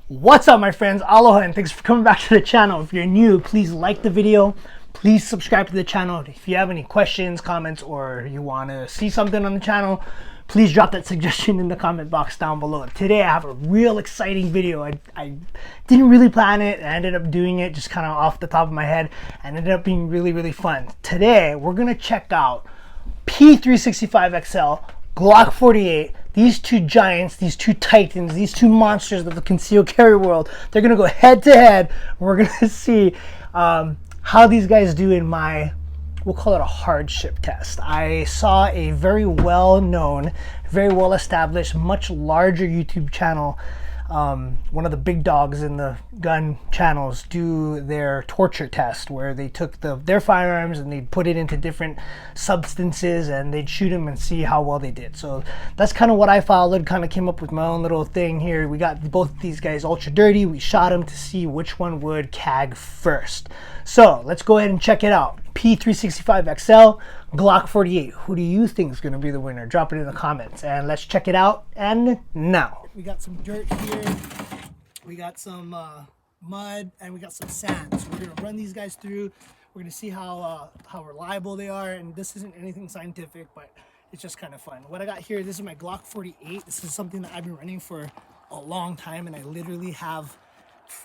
What's up, my friends? Aloha, and thanks for coming back to the channel. If you're new, please like the video. Please subscribe to the channel. If you have any questions, comments, or you want to see something on the channel, please drop that suggestion in the comment box down below. Today I have a real exciting video. I didn't really plan it. I ended up doing it just kind of off the top of my head and ended up being really fun. Today we're going to check out P365 XL, Glock 48, these two giants, these two titans, these two monsters of the concealed carry world. They're going to go head to head. We're going to see how these guys do in my, we'll call it a hardship test. I saw a very well-known, very well-established, much larger YouTube channel, one of the big dogs in the gun channels, do their torture test where they took their firearms and they'd put it into different substances and they'd shoot them and see how well they did. So that's kind of what I followed, kind of came up with my own little thing here. We got both these guys ultra dirty. We shot them to see which one would CAG first. So let's go ahead and check it out. P365 XL, Glock 48. Who do you think is going to be the winner? Drop it in the comments and let's check it out. And now we got some dirt here, we got some mud, and we got some sand. So we're going to run these guys through. We're going to see how reliable they are. And this isn't anything scientific, but it's just kind of fun. What I got here, this is my Glock 48. This is something that I've been running for a long time, and I literally have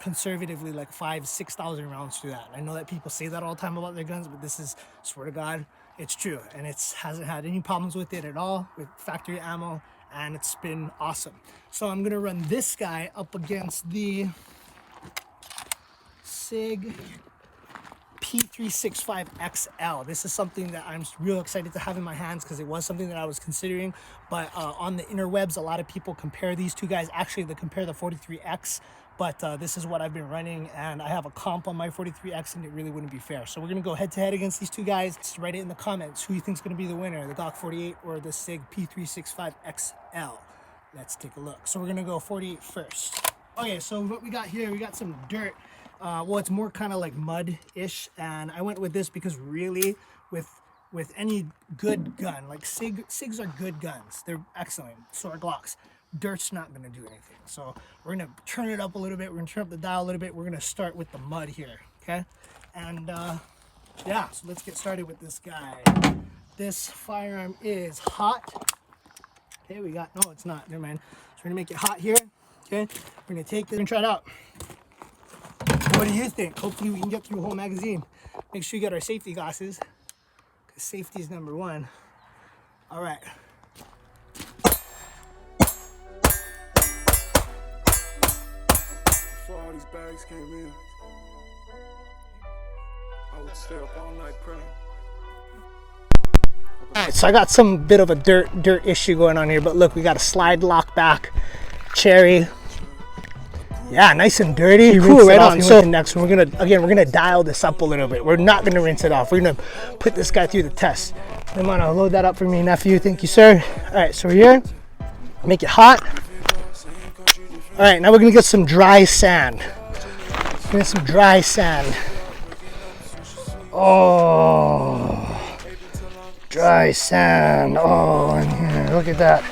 conservatively like 5,000-6,000 rounds through that. I know that people say that all the time about their guns, but this is, swear to God, it's true, and it hasn't had any problems with it at all, with factory ammo, and it's been awesome. So I'm gonna run this guy up against the SIG P365 XL. This is something that I'm real excited to have in my hands because it was something that I was considering, but on the interwebs, a lot of people compare these two guys. Actually, they compare the 43X, but this is what I've been running, and I have a comp on my 43X, and it really wouldn't be fair. So we're gonna go head to head against these two guys. Just write it in the comments who you think is gonna be the winner, the Glock 48 or the SIG P365 XL. Let's take a look. So we're gonna go 48 first. Okay, so what we got here, we got some dirt. Well, it's more kind of like mud-ish, and I went with this because really, with any good gun, like SIGs are good guns. They're excellent. So are Glocks. Dirt's not going to do anything. So we're going to turn it up a little bit. We're going to turn up the dial a little bit. We're going to start with the mud here, okay? And yeah, so let's get started with this guy. This firearm is hot. Okay, we got, no, it's not. Never mind. So we're going to make it hot here, okay? We're going to take this and try it out. What do you think? Hopefully we can get through a whole magazine. Make sure you get our safety glasses, because safety is number one. All right. Before all these bags came in, I would stay up all night praying. All right, so I got some bit of a dirt issue going on here, but look, we got a slide lock back, cherry. Yeah, nice and dirty. Cool, right on. So next one, we're gonna dial this up a little bit. We're not gonna rinse it off. We're gonna put this guy through the test. Come on, I'll load that up for me, nephew. Thank you, sir. All right, so we're here. Make it hot. All right, now we're gonna get some dry sand. Get some dry sand. Oh, dry sand. Oh, in here. Look at that.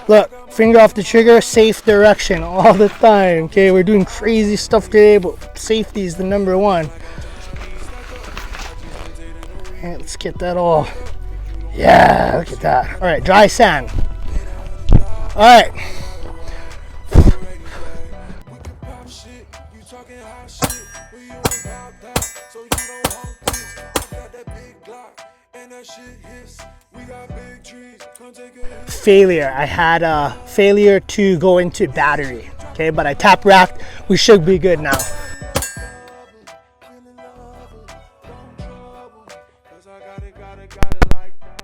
Look, finger off the trigger, safe direction all the time. Okay, we're doing crazy stuff today, but safety is the number one. Okay, let's get that all. Yeah, look at that. All right, dry sand. All right. Failure. I had a failure to go into battery. Okay, but I tap racked. We should be good now.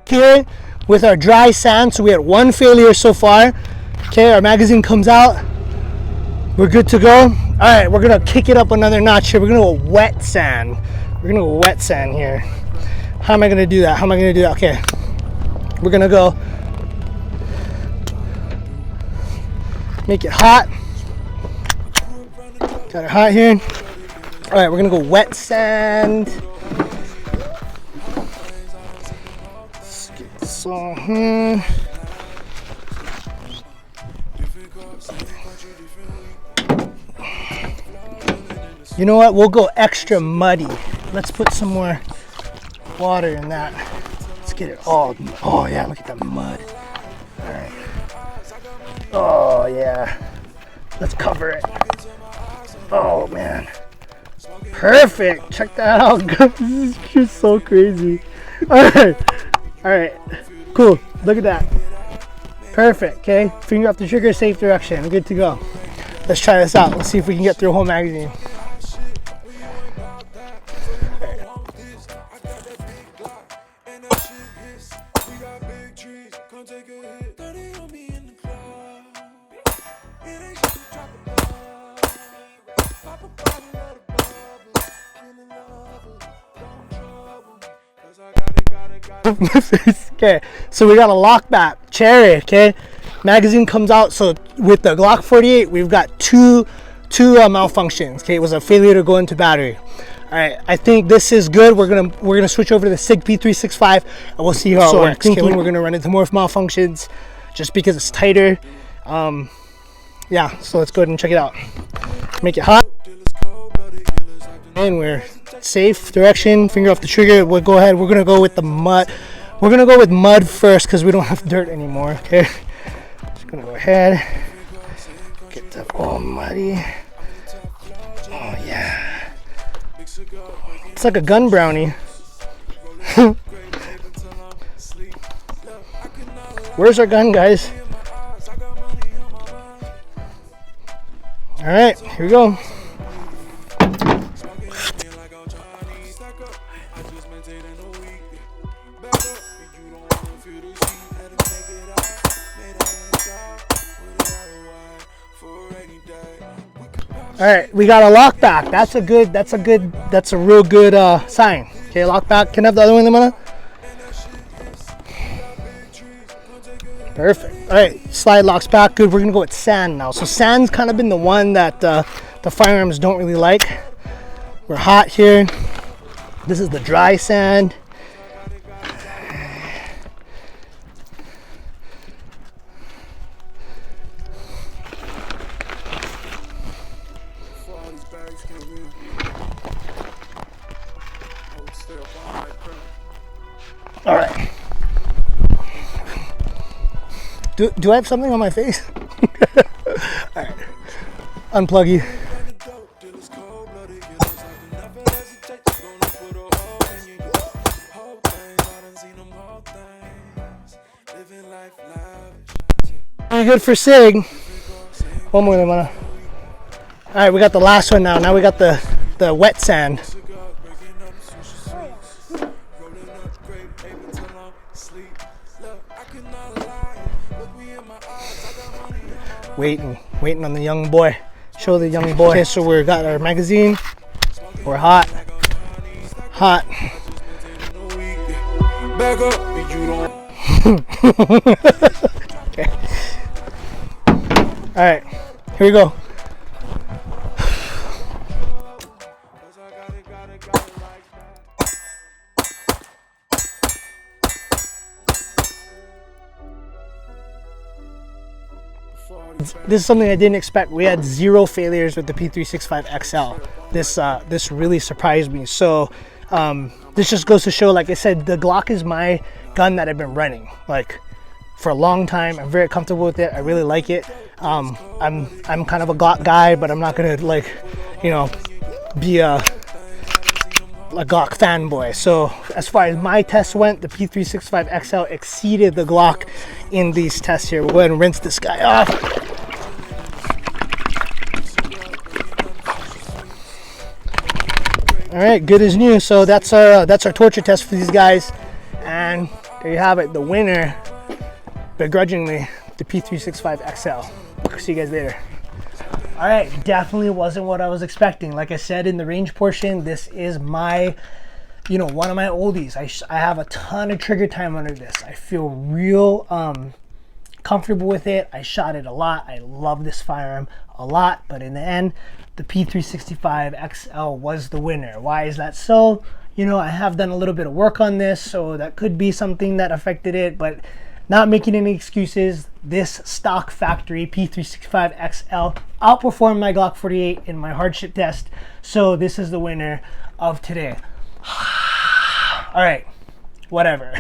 Here with our dry sand, so we had one failure so far. Okay, our magazine comes out. We're good to go. All right, we're gonna kick it up another notch here. We're gonna go wet sand. We're gonna go wet sand here. How am I gonna do that? How am I gonna do that? Okay, we're gonna go make it hot. Got it hot here. All right, we're gonna go wet sand. Let's get this on here. You know what? We'll go extra muddy. Let's put some more water in that. Let's get it all. Oh yeah, look at that mud. All right. Oh yeah. Let's cover it. Oh man. Perfect. Check that out. This is just so crazy. All right. Cool. Look at that. Perfect. Okay. Finger off the trigger, safe direction. Good to go. Let's try this out. Let's see if we can get through a whole magazine. Okay, so we got a lock back cherry. Okay, magazine comes out. So with the Glock 48, we've got two malfunctions. Okay, it was a failure to go into battery. All right, I think this is good. We're gonna switch over to the SIG P365 and we'll see how it works. Okay, we're gonna run into more malfunctions just because it's tighter. Yeah, so let's go ahead and check it out. Make it hot, and we're safe direction. Finger off the trigger. We'll go ahead. We're gonna go with the mud. We're gonna go with mud first because we don't have dirt anymore. Okay, just gonna go ahead. Get that all muddy. Oh yeah, it's like a gun brownie. Where's our gun, guys? All right, here we go. All right, we got a lock back. That's a real good sign. Okay, lock back. Can I have the other one, Limona? Perfect. All right, slide locks back. Good. We're gonna go with sand now. So sand's kind of been the one that the firearms don't really like. We're hot here. This is the dry sand. All right. Do I have something on my face? All right. Unplug you. Pretty good for SIG. One more than one. All right, we got the last one now. Now we got the wet sand. Waiting on the young boy. Show the young boy. Okay, so we got our magazine. We're hot. Back up if you don't. Okay. All right, here we go. This is something I didn't expect. We had 0 failures with the P365 XL. This really surprised me. So this just goes to show, like I said, the Glock is my gun that I've been running like for a long time. I'm very comfortable with it. I really like it. I'm kind of a Glock guy, but I'm not gonna be a Glock fanboy. So as far as my tests went, the P365 XL exceeded the Glock in these tests here. We'll go ahead and rinse this guy off. All right, good as new. So that's our torture test for these guys, and there you have it. The winner, begrudgingly, the P365 XL. See you guys later. All right, definitely wasn't what I was expecting. Like I said in the range portion, this is my, one of my oldies. I have a ton of trigger time under this. I feel real comfortable with it. I shot it a lot. I love this firearm a lot, but in the end, the P365 XL was the winner. Why is that so? I have done a little bit of work on this, so that could be something that affected it, but Not making any excuses. This stock factory P365 XL outperformed my Glock 48 in my hardship test. So this is the winner of today. All right, whatever.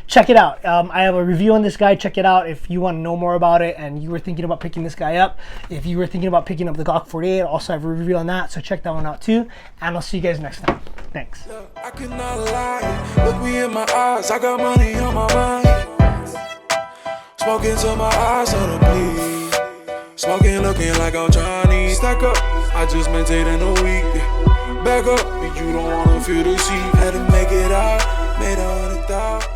Check it out. I have a review on this guy. Check it out if you want to know more about it and you were thinking about picking this guy up. If you were thinking about picking up the Glock 48, I also have a review on that. So check that one out too. And I'll see you guys next time. Thanks. I cannot lie. Look me in my eyes. I got money on my mind. Smoking till my eyes on the bleed. Smoking, looking like I'm Johnny. Stack up. I just maintained in a week. Back up, but you don't wanna feel the seat. Had to make it out, made 100,000.